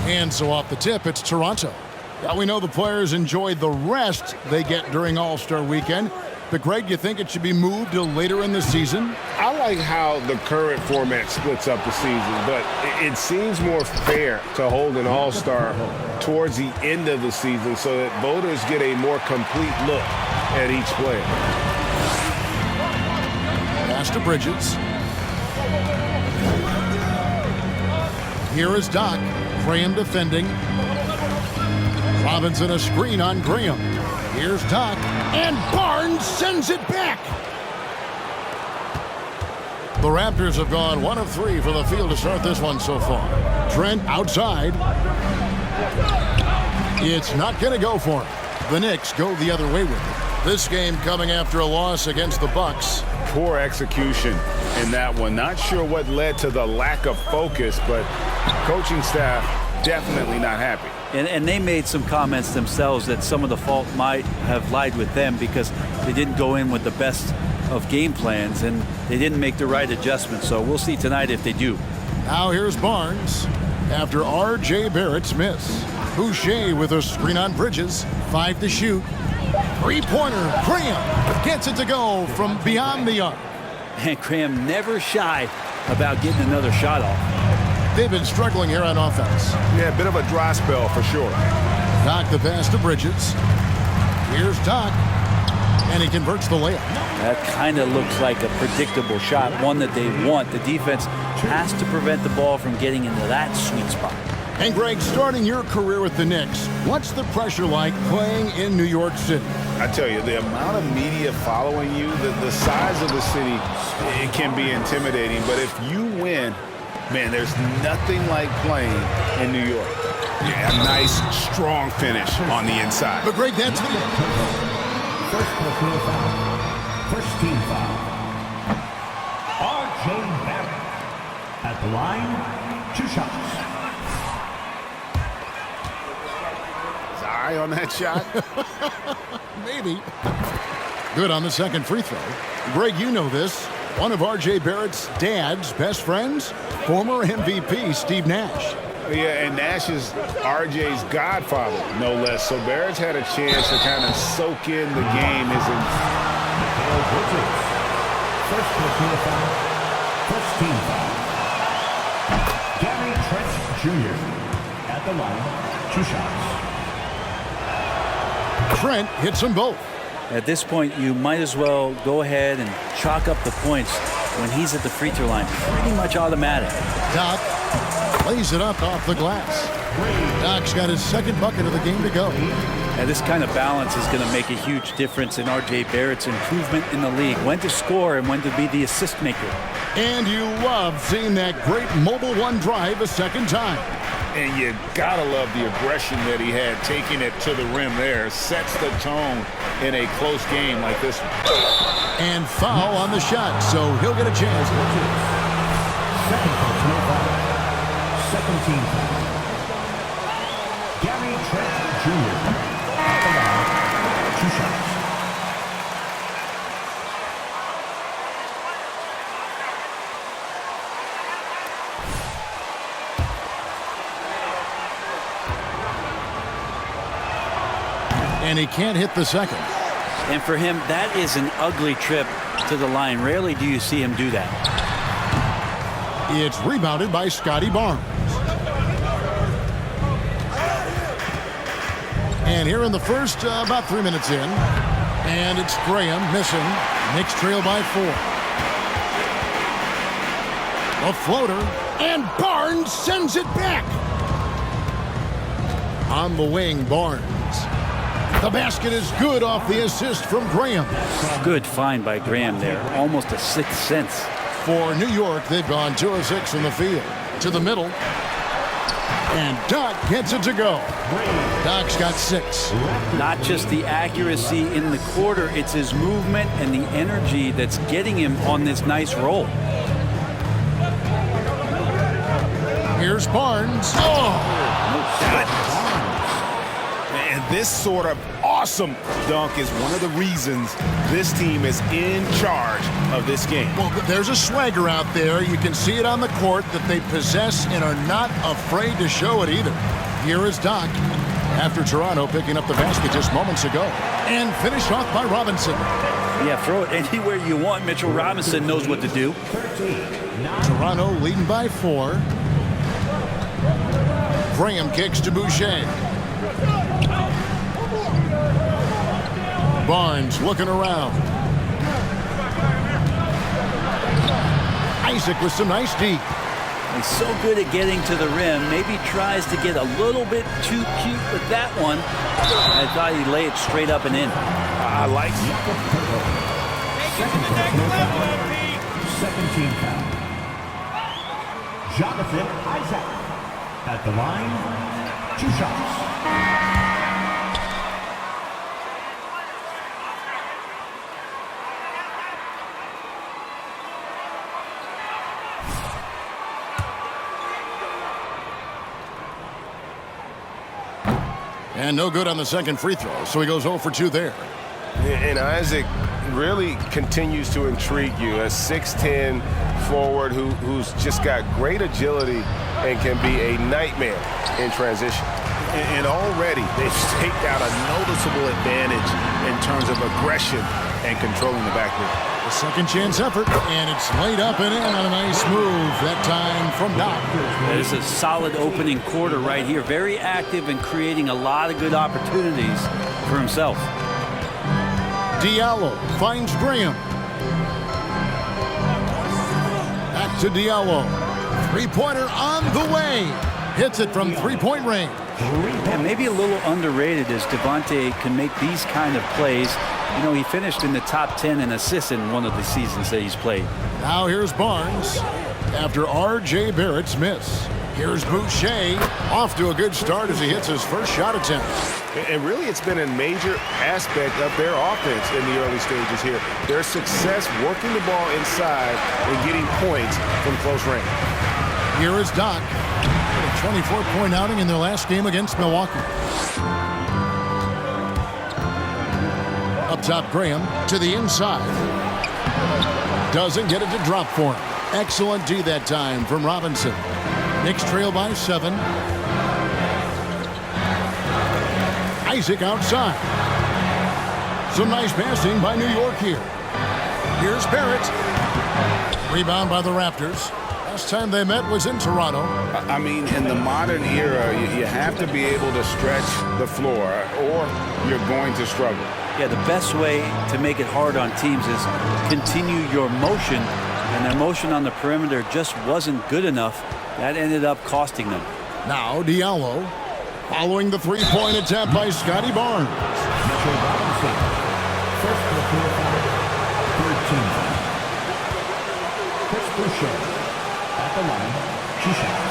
And so off the tip, it's Toronto. Now we know the players enjoy the rest they get during All-Star Weekend. But, Greg, you think it should be moved to later in the season? I like how the current format splits up the season, but it seems more fair to hold an All-Star towards the end of the season so that voters get a more complete look at each player. Pass to Bridges. Here is Doc. Graham defending. Robinson a screen on Graham. Here's Doc. And Barnes sends it back. The Raptors have gone 1 of 3 from the field to start this one so far. Trent outside. It's not going to go for him. The Knicks go the other way with it. This game coming after a loss against the Bucks. Poor execution in that one. Not sure what led to the lack of focus, but coaching staff definitely not happy. And they made some comments themselves that some of the fault might have lied with them because they didn't go in with the best of game plans and they didn't make the right adjustments. So we'll see tonight if they do. Now here's Barnes after R.J. Barrett's miss. Boucher with a screen on Bridges. 5 to shoot. Three-pointer. Graham gets it to go from beyond the arc. And Graham never shy about getting another shot off. They've been struggling here on offense. Yeah, a bit of a dry spell for sure. Doc the pass to Bridges. Here's Doc. And he converts the layup. That kind of looks like a predictable shot, one that they want. The defense has to prevent the ball from getting into that sweet spot. And Greg, starting your career with the Knicks, what's the pressure like playing in New York City? I tell you, the amount of media following you, the size of the city, it can be intimidating. But if you win, man, there's nothing like playing in New York. Yeah, a nice, strong finish on the inside. But Greg, that's the first personal foul. First team foul. R.J. Barrett at the line, 2 shots. His eye on that shot? Maybe. Good on the second free throw. Greg, you know this. One of R.J. Barrett's dad's best friends, former MVP Steve Nash. Yeah, and Nash is R.J.'s godfather, no less. So Barrett's had a chance to kind of soak in the game. First personal foul. First team foul. Gary Trent Jr. at the line, 2 shots. Trent hits them both. At this point, you might as well go ahead and chalk up the points when he's at the free throw line. Pretty much automatic. Doc lays it up off the glass. Doc's got his second bucket of the game to go. Now, this kind of balance is going to make a huge difference in R.J. Barrett's improvement in the league. When to score and when to be the assist maker. And you love seeing that great mobile one drive a second time. And you gotta love the aggression that he had, taking it to the rim there. Sets the tone in a close game like this one. And foul on the shot, so he'll get a chance. Second personal foul. Second team foul. Gary Trent Jr. at the line, 2 shots. And he can't hit the second. And for him, that is an ugly trip to the line. Rarely do you see him do that. It's rebounded by Scotty Barnes. And here in the first, about 3 minutes in. And it's Graham missing. Knicks trail by 4. A floater. And Barnes sends it back. On the wing, Barnes. The basket is good off the assist from Graham. Good find by Graham there. Almost a sixth sense. For New York, they've gone 2 of 6 from the field. To the middle. And Doc gets it to go. Doc's got 6. Not just the accuracy in the quarter, it's his movement and the energy that's getting him on this nice roll. Here's Barnes. Oh! And this sort of awesome dunk is one of the reasons this team is in charge of this game. Well, there's a swagger out there. You can see it on the court that they possess and are not afraid to show it either. Here is Doc after Toronto picking up the basket just moments ago. And finished off by Robinson. Yeah, throw it anywhere you want. Mitchell Robinson knows what to do. Toronto leading by 4. Graham kicks to Boucher. Barnes looking around. Isaac with some nice deep. He's so good at getting to the rim. Maybe tries to get a little bit too cute with that one. I thought he'd lay it straight up and in. I like it. Second team foul. Jonathan Isaac at the line. 2 shots. And no good on the second free throw, so he goes 0 for 2 there. And Isaac really continues to intrigue you. A 6'10" forward who's just got great agility and can be a nightmare in transition. And already they've staked out a noticeable advantage in terms of aggression and controlling the backcourt. The second chance effort, and it's laid up and in on a nice move, that time from Doc. There's a solid opening quarter right here. Very active and creating a lot of good opportunities for himself. Diallo finds Graham. Back to Diallo. Three-pointer on the way. Hits it from three-point range. And maybe a little underrated as Devontae can make these kind of plays. You know, he finished in the top 10 in assists in one of the seasons that he's played. Now here's Barnes after R.J. Barrett's miss. Here's Boucher off to a good start as he hits his first shot attempt. And really, it's been a major aspect of their offense in the early stages here. Their success working the ball inside and getting points from close range. Here is Doc. A 24-point outing in their last game against Milwaukee. Up top, Graham to the inside. Doesn't get it to drop for him. Excellent D that time from Robinson. Knicks trail by 7. Isaac outside. Some nice passing by New York here. Here's Barrett. Rebound by the Raptors. Last time they met was in Toronto. I mean, in the modern era, you have to be able to stretch the floor or you're going to struggle. Yeah, the best way to make it hard on teams is continue your motion, and their motion on the perimeter just wasn't good enough. That ended up costing them. Now Diallo following the three-point attempt by Scotty Barnes. Mitchell Robinson. First personal foul. 13. Chris Boucher at the line. 2 shots.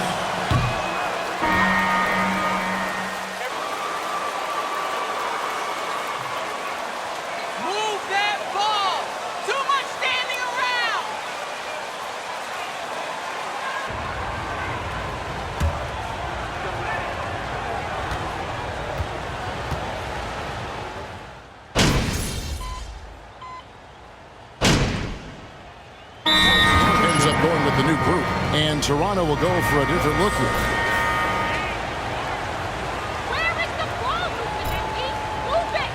Move that ball! Too much standing around! Ends up going with the new group, and Toronto will go for a different look here. Where is the ball movement, Nicky? Move it!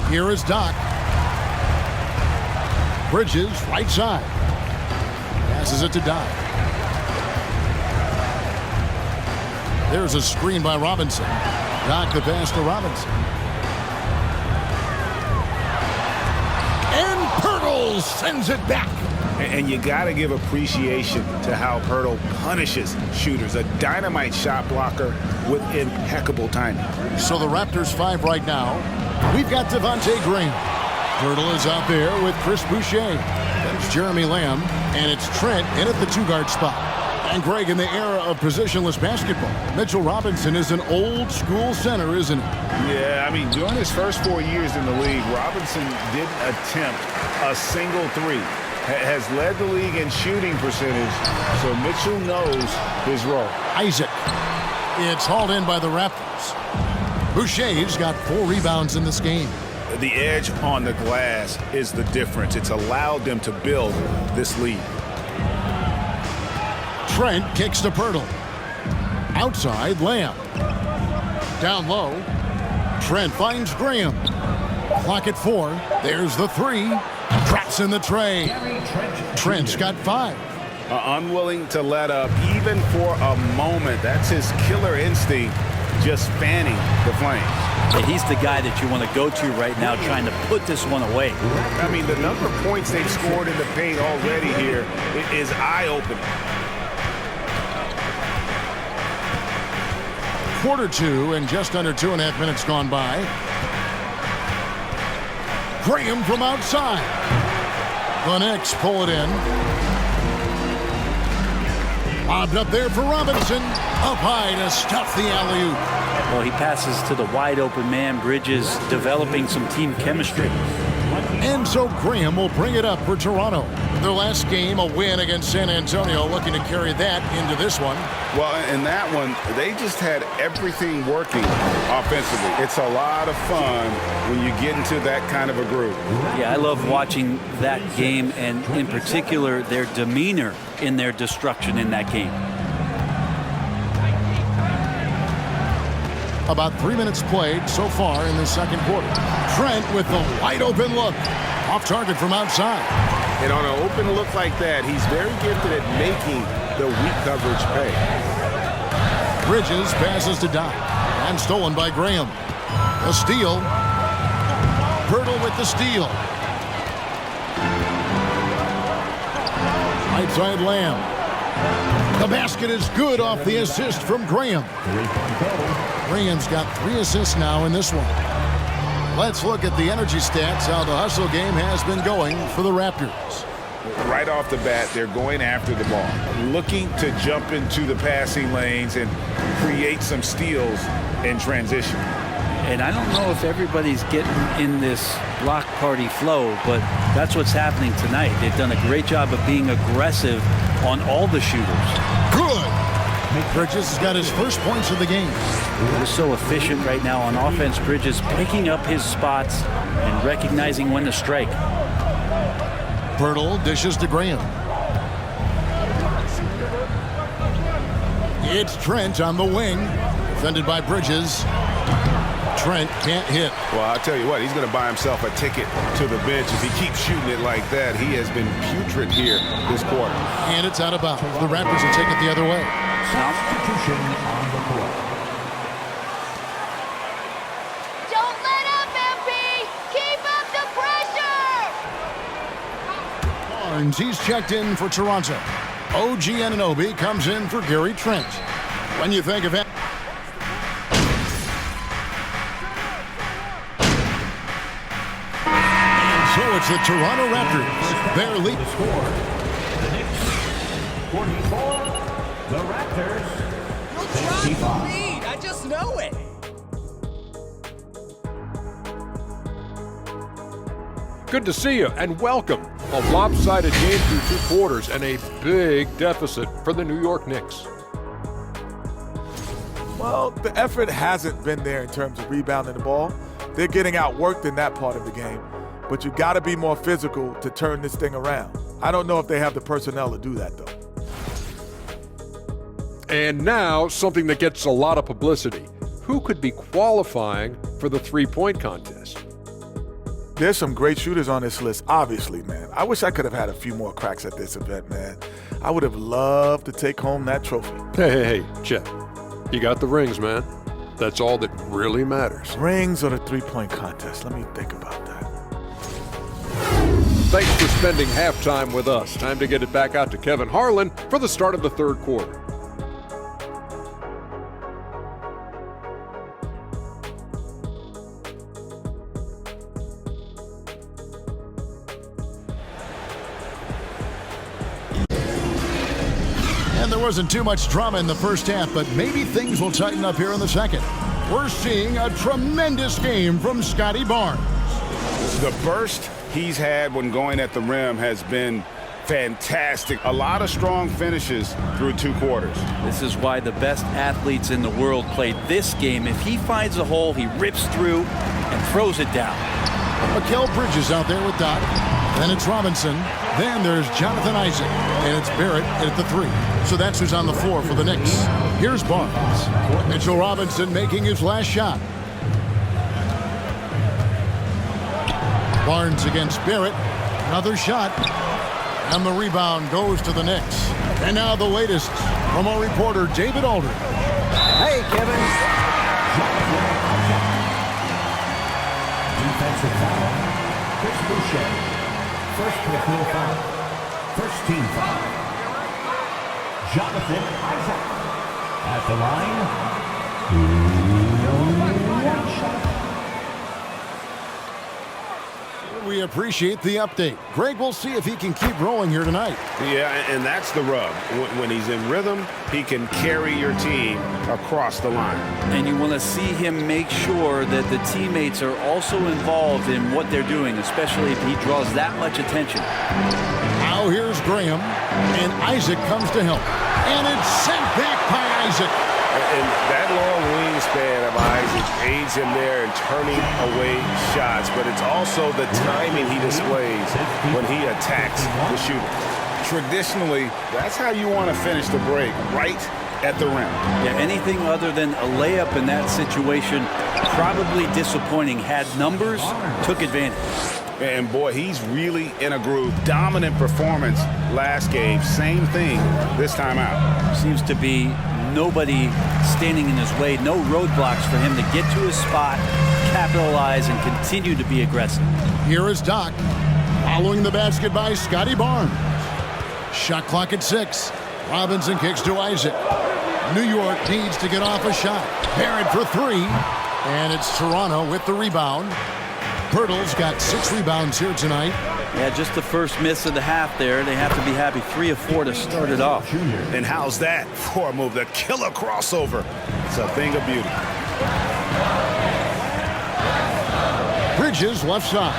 Here is Doc. Bridges, right side. Passes it to Doc. There's a screen by Robinson. Doc the pass to Robinson. And Pirtle sends it back. And you got to give appreciation to how Pirtle punishes shooters. A dynamite shot blocker with impeccable timing. So the Raptors 5 right now. We've got Devontae Graham. Pirtle is out there with Chris Boucher. There's Jeremy Lamb. And it's Trent in at the 2-guard spot. And Greg, in the era of positionless basketball, Mitchell Robinson is an old-school center, isn't he? Yeah, I mean, during his first 4 years in the league, Robinson didn't attempt a single three. Has led the league in shooting percentage, so Mitchell knows his role. Isaac. It's hauled in by the Raptors. Boucher's got 4 rebounds in this game. The edge on the glass is the difference. It's allowed them to build this lead. Trent kicks to Pirtle. Outside, Lamb. Down low. Trent finds Graham. Clock at 4. There's the 3. Traps in the tray. Trent's got 5. Unwilling to let up even for a moment. That's his killer instinct, just fanning the flames. And he's the guy that you want to go to right now trying to put this one away. I mean, the number of points they've scored in the paint already here is eye-opening. Quarter 2 and just under 2.5 minutes gone by. Graham from outside. The Knicks pull it in. Bobbed up there for Robinson. Up high to stuff the alley-oop. Well, he passes to the wide-open man. Bridges developing some team chemistry. And so Graham will bring it up for Toronto. Their last game, a win against San Antonio, looking to carry that into this one. Well, in that one, they just had everything working offensively. It's a lot of fun when you get into that kind of a groove. Yeah, I love watching that game, and in particular, their demeanor in their destruction in that game. About 3 minutes played so far in the second quarter. Trent with the wide open look. Off target from outside. And on an open look like that, he's very gifted at making the weak coverage pay. Bridges passes to Dali. And stolen by Graham. A steal. Pirtle with the steal. Right side Lamb. The basket is good off the assist from Graham. Graham's got 3 assists now in this one. Let's look at the energy stats, how the hustle game has been going for the Raptors. Right off the bat, they're going after the ball, looking to jump into the passing lanes and create some steals in transition. And I don't know if everybody's getting in this block party flow, but that's what's happening tonight. They've done a great job of being aggressive on all the shooters. Good. Bridges has got his first points of the game. They're so efficient right now on offense. Bridges picking up his spots and recognizing when to strike. Pirtle dishes to Graham. It's Trent on the wing. Defended by Bridges. Trent can't hit. Well, I'll tell you what, he's going to buy himself a ticket to the bench if he keeps shooting it like that. He has been putrid here this quarter. And it's out of bounds. The Raptors will take it the other way. Substitution on the court. Don't let up, MP! Keep up the pressure! Barnes, he's checked in for Toronto. OG Anunoby comes in for Gary Trent. When you think of it, so it's the Toronto Raptors. Their lead. Score. The Knicks 44. The Raptors 65. Lead. I just know it. Good to see you and welcome. A lopsided game through 2 quarters and a big deficit for the New York Knicks. Well, the effort hasn't been there in terms of rebounding the ball. They're getting outworked in that part of the game. But you got to be more physical to turn this thing around. I don't know if they have the personnel to do that, though. And now, something that gets a lot of publicity. Who could be qualifying for the three-point contest? There's some great shooters on this list, obviously, man. I wish I could have had a few more cracks at this event, man. I would have loved to take home that trophy. Hey, Chet. You got the rings, man. That's all that really matters. Rings or the three-point contest? Let me think about that. Thanks for spending halftime with us. Time to get it back out to Kevin Harlan for the start of the third quarter. And there wasn't too much drama in the first half, but maybe things will tighten up here in the second. We're seeing a tremendous game from Scotty Barnes. The burst he's had when going at the rim has been fantastic. A lot of strong finishes through 2 quarters. This is why the best athletes in the world play this game. If he finds a hole, he rips through and throws it down. Mikal Bridges out there with Doc. Then it's Robinson. Then there's Jonathan Isaac. And it's Barrett at the 3. So that's who's on the floor for the Knicks. Here's Barnes. Mitchell Robinson making his last shot. Barnes against Barrett. Another shot. And the rebound goes to the Knicks. And now the latest from our reporter, David Aldridge. Hey, Kevin. Defensive foul. Chris Boucher. First personal foul. First team foul. Jonathan Isaac. At the line. One shot. We appreciate the update. Greg, we'll see if he can keep rolling here tonight. Yeah, and that's the rub. When he's in rhythm, he can carry your team across the line. And you want to see him make sure that the teammates are also involved in what they're doing, especially if he draws that much attention. Now here's Graham, and Isaac comes to help. And it's sent back by Isaac. And that long wingspan of Isaac aids him there in turning away shots, but it's also the timing he displays when he attacks the shooter. Traditionally, that's how you want to finish the break, right at the rim. Yeah, anything other than a layup in that situation, probably disappointing. Had numbers, took advantage. And boy, he's really in a groove. Dominant performance last game. Same thing this time out. Seems to be nobody standing in his way. No roadblocks for him to get to his spot, capitalize, and continue to be aggressive. Here is Doc, following the basket by Scotty Barnes. Shot clock at 6. Robinson kicks to Isaac. New York needs to get off a shot. Barrett for 3. And it's Toronto with the rebound. Pirtle's got 6 rebounds here tonight. Yeah, just the first miss of the half there. They have to be happy 3 of 4 to start it off. And how's that for a move? The killer crossover. It's a thing of beauty. Bridges left side.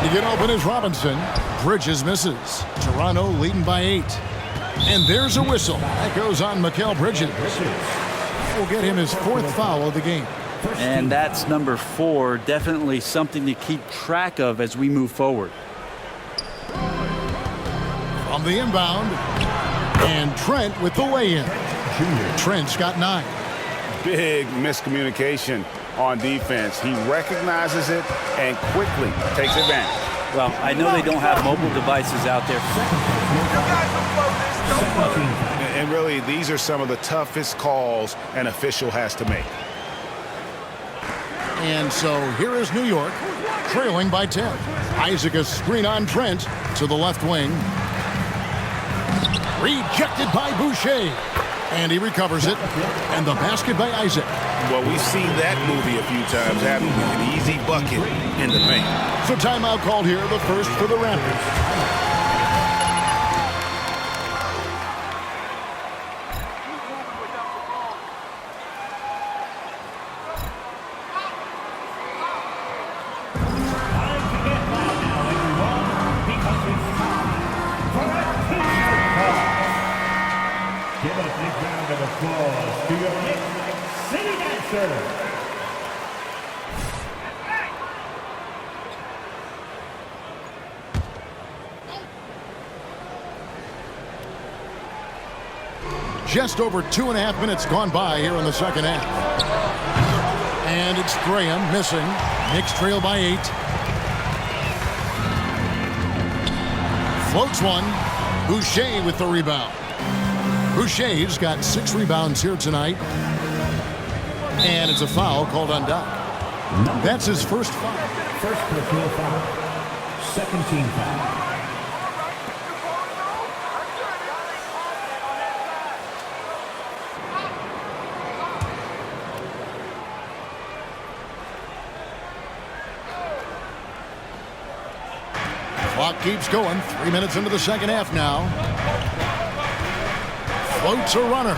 To get open is Robinson. Bridges misses. Toronto leading by 8. And there's a whistle. That goes on Mikal Bridges. Will get him his 4th foul of the game. And that's number 4. Definitely something to keep track of as we move forward. From the inbound. And Trent with the lay-in. Trent's got 9. Big miscommunication on defense. He recognizes it and quickly takes advantage. Well, I know they don't have mobile devices out there. And really, these are some of the toughest calls an official has to make. And so here is New York, trailing by 10. Isaac a screen on Trent to the left wing. Rejected by Boucher. And he recovers it. And the basket by Isaac. Well, we've seen that movie a few times, haven't we? An easy bucket in the paint. So timeout called here, the first for the Raptors. Give a big round of applause to your Knicks City Dancer. Just over 2.5 minutes gone by here in the second half. And it's Graham missing. Knicks trail by 8. Floats one. Boucher with the rebound. Boucher's got 6 rebounds here tonight. And it's a foul called on Doc. That's his first foul. First personal foul. Second team foul. Clock keeps going. 3 minutes into the second half now. Floats a runner.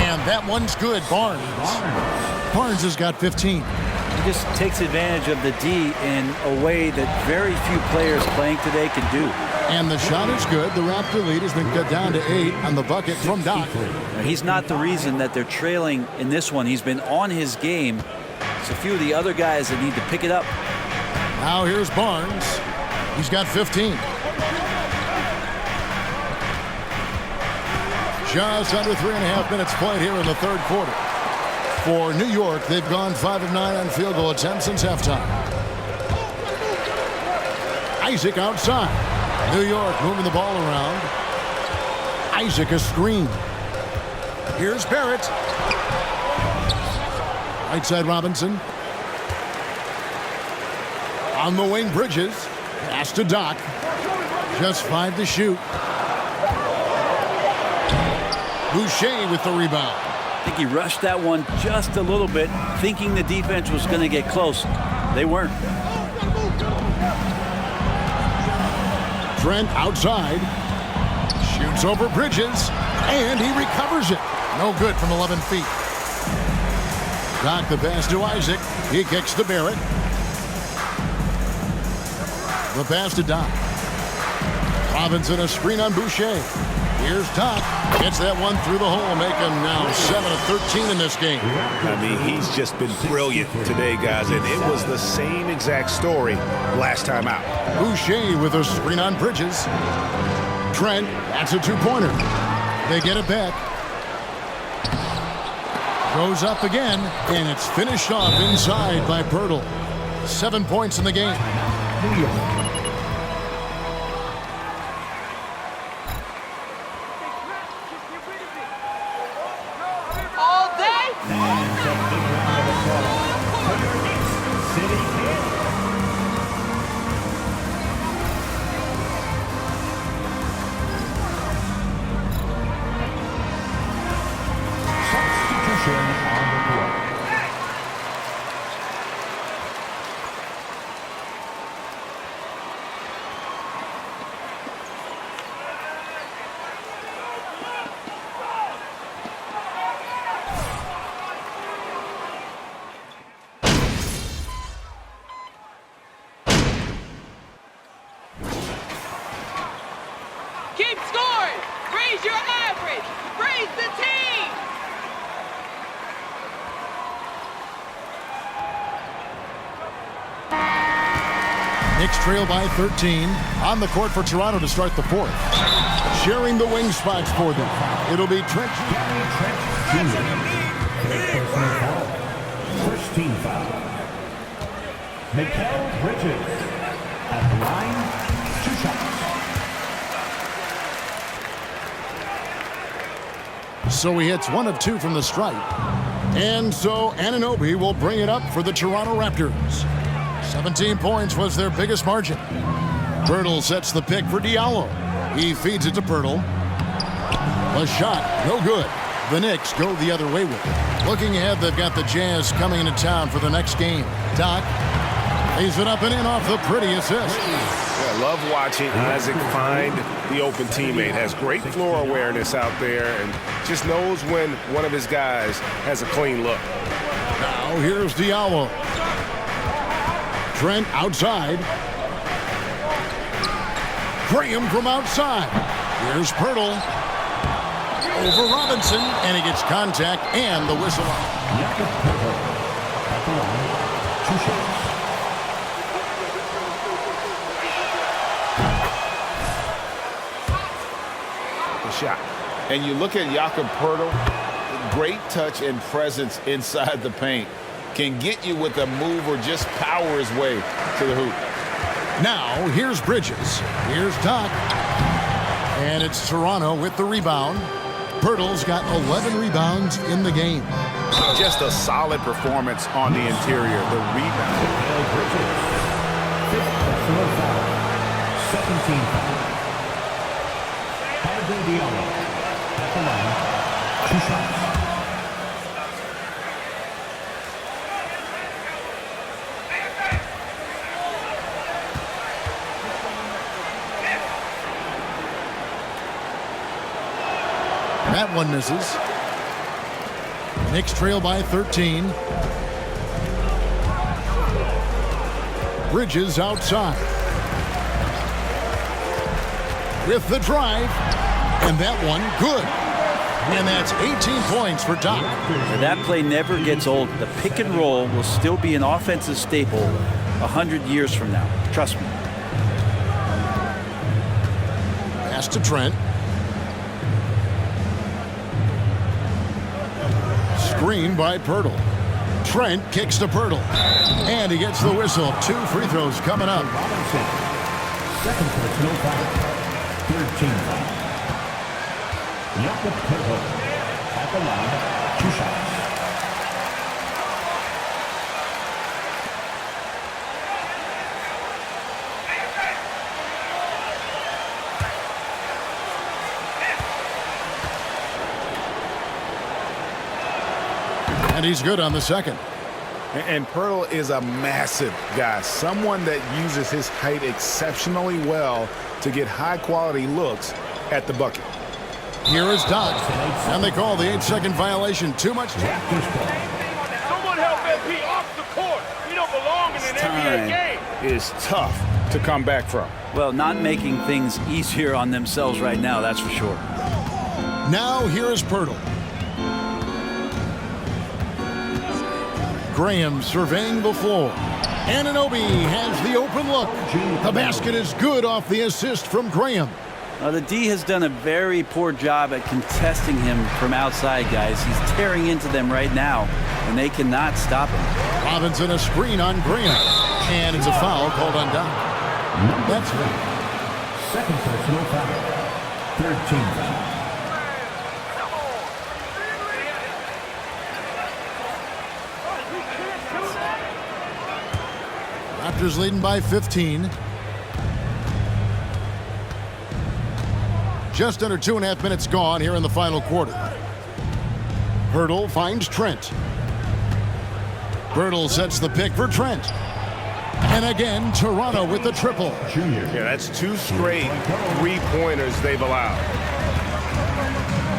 And that one's good. Barnes has got 15. He just takes advantage of the D in a way that very few players playing today can do. And the shot is good. The Raptor lead has been cut down to 8 on the bucket from Doc. He's not the reason that they're trailing in this one. He's been on his game. It's a few of the other guys that need to pick it up. Now here's Barnes. He's got 15. Just under 3.5 minutes played here in the third quarter. For New York, they've gone 5 of 9 on field goal attempts since halftime. Isaac outside. New York moving the ball around. Isaac a screen. Here's Barrett. Right side Robinson. On the wing, Bridges. Pass to Doc. Just 5 to shoot. Boucher with the rebound. I think he rushed that one just a little bit, thinking the defense was going to get close. They weren't. Trent outside. Shoots over Bridges. And he recovers it. No good from 11 feet. Doc the pass to Isaac. He kicks to Barrett. The pass to Doc. Robinson a screen on Boucher. Here's Doc. Gets that one through the hole, making now 7 of 13 in this game. I mean, he's just been brilliant today, guys, and it was the same exact story last time out. Boucher with a screen on Bridges. Trent, that's a two-pointer. They get it back. Goes up again, and it's finished off inside by Pirtle. 7 points in the game. Keep scoring! Raise your average! Raise the team! Knicks trail by 13. On the court for Toronto to start the fourth. Sharing the wing spots for them. It'll be Trent. First team foul. Mikal Bridges at the line, 2 shots. So he hits 1 of 2 from the stripe. And so Anunoby will bring it up for the Toronto Raptors. 17 points was their biggest margin. Pirtle sets the pick for Diallo. He feeds it to Pirtle. A shot, no good. The Knicks go the other way with it. Looking ahead, they've got the Jazz coming into town for the next game. Doc lays it up and in off the pretty assist. I love watching Isaac find the open teammate. Has great floor awareness out there and just knows when one of his guys has a clean look. Now here's Diallo. Trent outside. Graham from outside. Here's Pirtle. Over Robinson, and he gets contact and the whistle off. At the line, 2 shots. Shot. And you look at Jakob Pirtle, great touch and presence inside the paint. Can get you with a move or just power his way to the hoop. Now, here's Bridges. Here's Doc. And it's Toronto with the rebound. Pirtle's got 11 rebounds in the game. Just a solid performance on the interior. The rebound. Bridges. 5th personal foul. 17 foul. Diallo at the line, 2 shots. That one misses. Knicks trail by 13. Bridges outside. With the drive. And that one good. And that's 18 points for Doc. That play never gets old. The pick and roll will still be an offensive staple 100 years from now. Trust me. Pass to Trent. Screen by Pirtle. Trent kicks to Pirtle. And he gets the whistle. 2 free throws coming up. Second personal foul. 13 foul. Jakob Pirtle at the line. 2 shots. And he's good on the second. And Pirtle is a massive guy, someone that uses his height exceptionally well to get high-quality looks at the bucket. Here is Doc, and they call the 8-second violation. Too much time. Someone help MP off the court. We don't belong in an NBA game. Is tough to come back from. Well, not making things easier on themselves right now, that's for sure. Now here is Pirtle. Graham surveying the floor. Anunoby has the open look. The basket is good off the assist from Graham. The D has done a very poor job at contesting him from outside, guys. He's tearing into them right now, and they cannot stop him. Robinson a screen on Graham. And it's a foul called on Doc. That's right. Second personal foul. 13 foul. Raptors leading by 15. Just under 2.5 minutes gone here in the final quarter. Pirtle finds Trent. Pirtle sets the pick for Trent. And again, Toronto with the triple. Yeah, that's 2 straight 3-pointers they've allowed.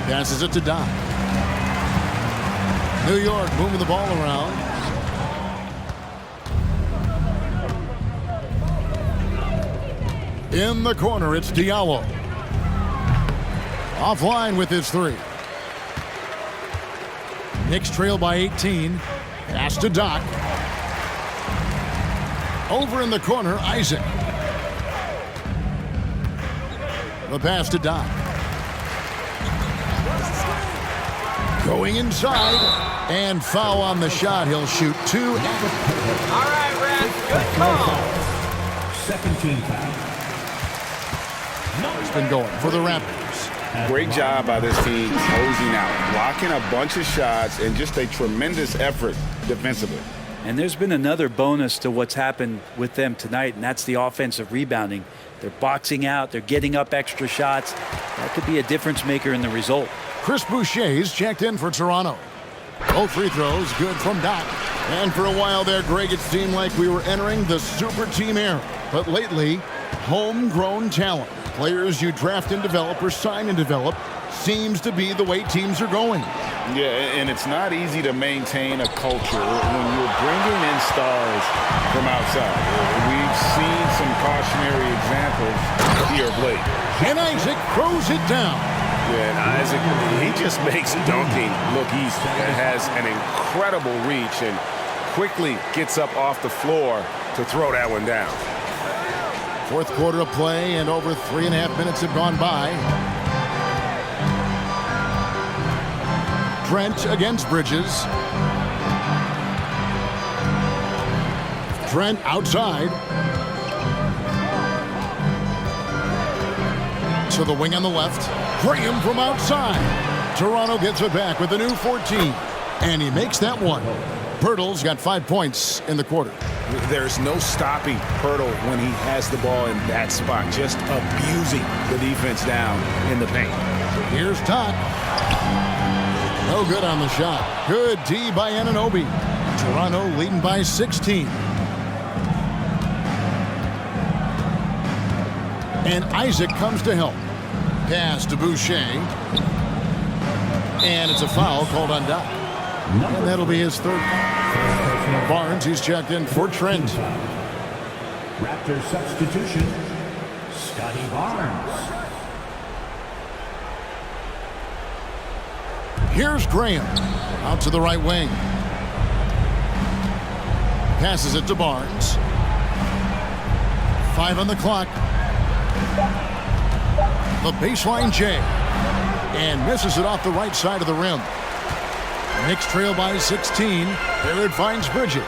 Passes it to Doc. New York moving the ball around. In the corner, it's Diallo. Offline with his 3. Knicks trail by 18. Pass to Doc. Over in the corner, Isaac. The pass to Doc. Going inside. And foul on the shot. He'll shoot 2. All right, Raph. Good call. Second team foul. It's been going for the Raptors. Great job by this team closing out, blocking a bunch of shots, and just a tremendous effort defensively. And there's been another bonus to what's happened with them tonight, and that's the offensive rebounding. They're boxing out. They're getting up extra shots. That could be a difference maker in the result. Chris Boucher's checked in for Toronto. Both free throws good from Doc. And for a while there, Greg, it seemed like we were entering the super team era. But lately, homegrown talent, players you draft and develop or sign and develop, seems to be the way teams are going. Yeah, and it's not easy to maintain a culture when you're bringing in stars from outside. We've seen some cautionary examples here of late. And Isaac throws it down. Yeah, and Isaac, he just makes dunking look easy. He has an incredible reach and quickly gets up off the floor to throw that one down. Fourth quarter of play, and over 3.5 minutes have gone by. Trent against Bridges. Trent outside. To the wing on the left. Graham from outside. Toronto gets it back with a new 14. And he makes that one. Pirtle's got 5 points in the quarter. There's no stopping Pirtle when he has the ball in that spot, just abusing the defense down in the paint. Here's Doc. No good on the shot. Good D by Anunoby. Toronto leading by 16. And Isaac comes to help. Pass to Boucher. And it's a foul called on Dali. And that'll be his third. Barnes, he's checked in for Trent. Raptors substitution, Scotty Barnes. Here's Graham. Out to the right wing. Passes it to Barnes. 5 on the clock. The baseline J. And misses it off the right side of the rim. Knicks trail by 16. Barrett finds Bridges.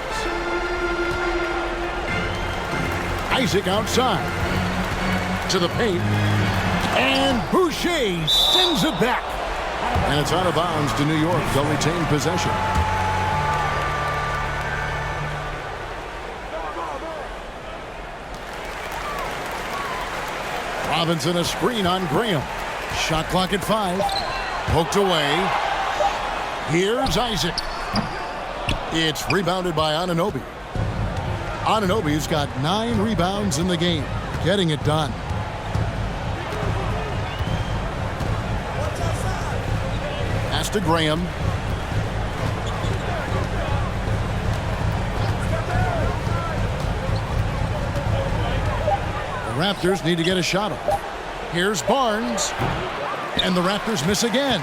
Isaac outside. To the paint. And Boucher sends it back. And it's out of bounds to New York. They'll retain possession. Robinson a screen on Graham. Shot clock at 5. Poked away. Here's Isaac. It's rebounded by Anunoby. Anunoby's got 9 rebounds in the game. Getting it done. Pass to Graham. The Raptors need to get a shot off. Here's Barnes. And the Raptors miss again.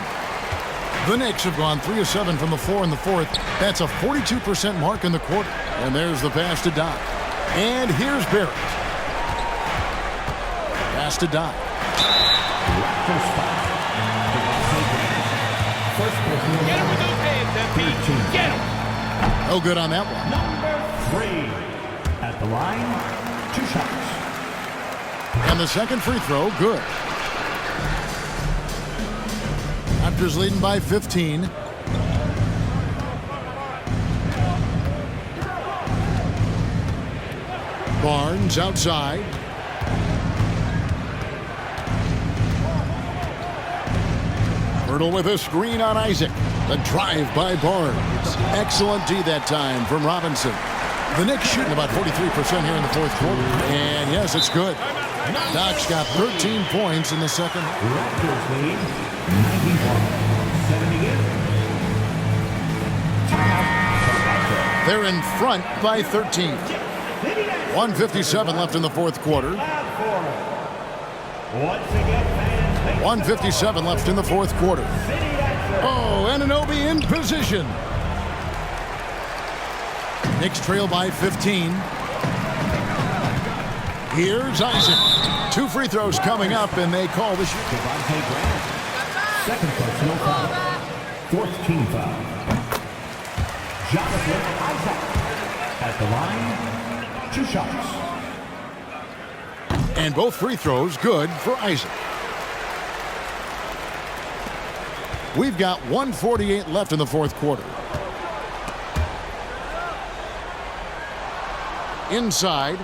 The Knicks have gone 3 of 7 from the floor in the fourth. That's a 42% mark in the quarter. And there's the pass to Dail. And here's Barrett. Pass to Dail. Get him with those hands, MP. Get him. No good on that one. Number 3 at the line, 2 shots. And the second free throw, good. Raptors leading by 15. Barnes outside. Hurdle with a screen on Isaac. The drive by Barnes. Excellent D that time from Robinson. The Knicks shooting about 43% here in the fourth quarter. And yes, it's good. Doc's got 13 points in the second. Raptors lead 91-78. They're in front by 13. 1:57 left in the fourth quarter. 1:57 left in the fourth quarter. Oh, Anunoby in position. Knicks trail by 15. Here's Isaac. 2 free throws coming up, and they call the shot. Second personal foul. 4th team foul. Jonathan Isaac at the line, 2 shots. And both free throws good for Isaac. We've got 1:48 left in the fourth quarter. Inside.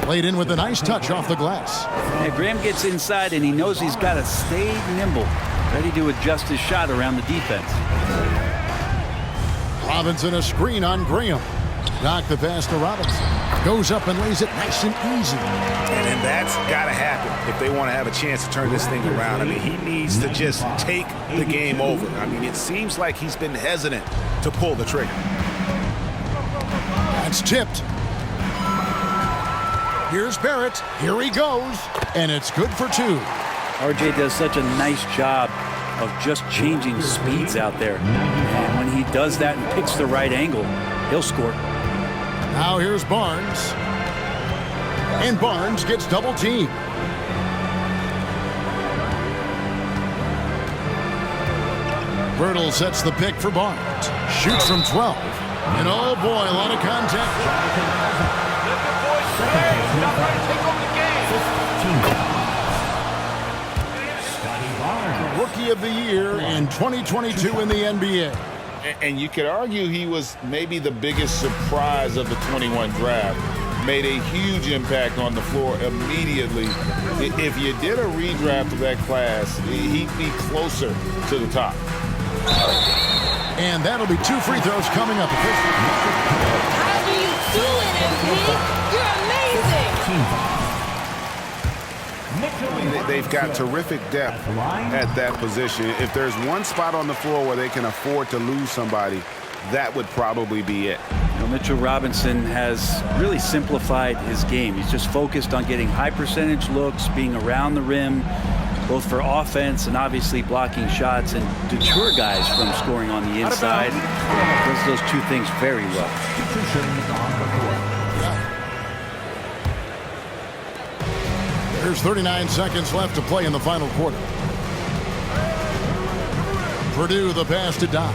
Laid in with a nice touch off the glass. Yeah, Graham gets inside and he knows he's got to stay nimble, ready to adjust his shot around the defense. Robinson a screen on Graham. Knock the pass to Robinson. Goes up and lays it nice and easy. And that's got to happen if they want to have a chance to turn this thing around. I mean, he needs to just take the game over. I mean, it seems like he's been hesitant to pull the trigger. That's tipped. Here's Barrett. Here he goes. And it's good for 2. RJ does such a nice job of just changing speeds out there. And when he does that and picks the right angle, he'll score. Now here's Barnes. And Barnes gets double teamed. Bertle sets the pick for Barnes. Shoots from 12. And oh boy, a lot of contact. Rookie of the year in 2022 in the NBA. And you could argue he was maybe the biggest surprise of the 21 draft. Made a huge impact on the floor immediately. If you did a redraft of that class, he'd be closer to the top. And that'll be 2 free throws coming up. How do you do it, MP? You're amazing! They've got terrific depth at that position. If there's one spot on the floor where they can afford to lose somebody, that would probably be it. Mitchell Robinson has really simplified his game. He's just focused on getting high percentage looks, being around the rim, both for offense and obviously blocking shots, and deter guys from scoring on the inside. Does those two things very well. There's 39 seconds left to play in the final quarter. Purdue the pass to Dali.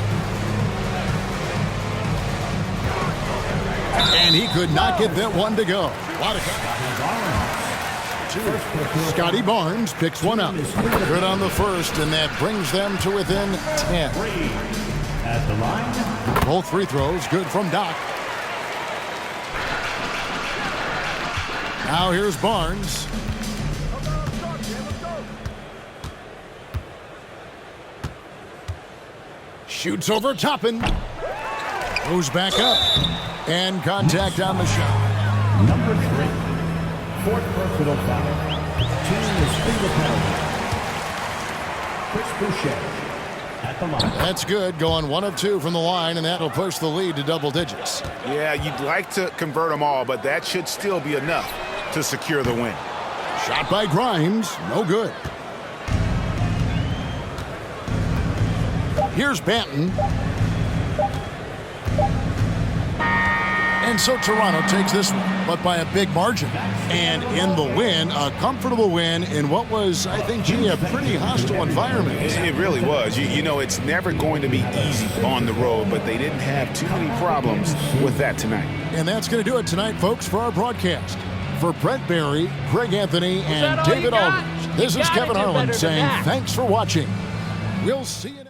And he could not get that one to go. Scotty Barnes picks one up. Good on the first, and that brings them to within 10. At the line. Both free throws good from Doc. Now here's Barnes. Shoots over Toppin. Goes back up. And contact on the shot. Number 3. Fourth personal foul. Team is finger penalty. Chris Boucher at the line. That's good. Going 1 of 2 from the line, and that'll push the lead to double digits. Yeah, you'd like to convert them all, but that should still be enough to secure the win. Shot by Grimes. No good. Here's Banton. And so Toronto takes this one, but by a big margin. And in the win, a comfortable win in what was, I think, a pretty hostile environment. It really was. You know, it's never going to be easy on the road, but they didn't have too many problems with that tonight. And that's going to do it tonight, folks, for our broadcast. For Brent Barry, Greg Anthony, and David Aldridge, this is Kevin Harlan saying thanks for watching. We'll see you next time.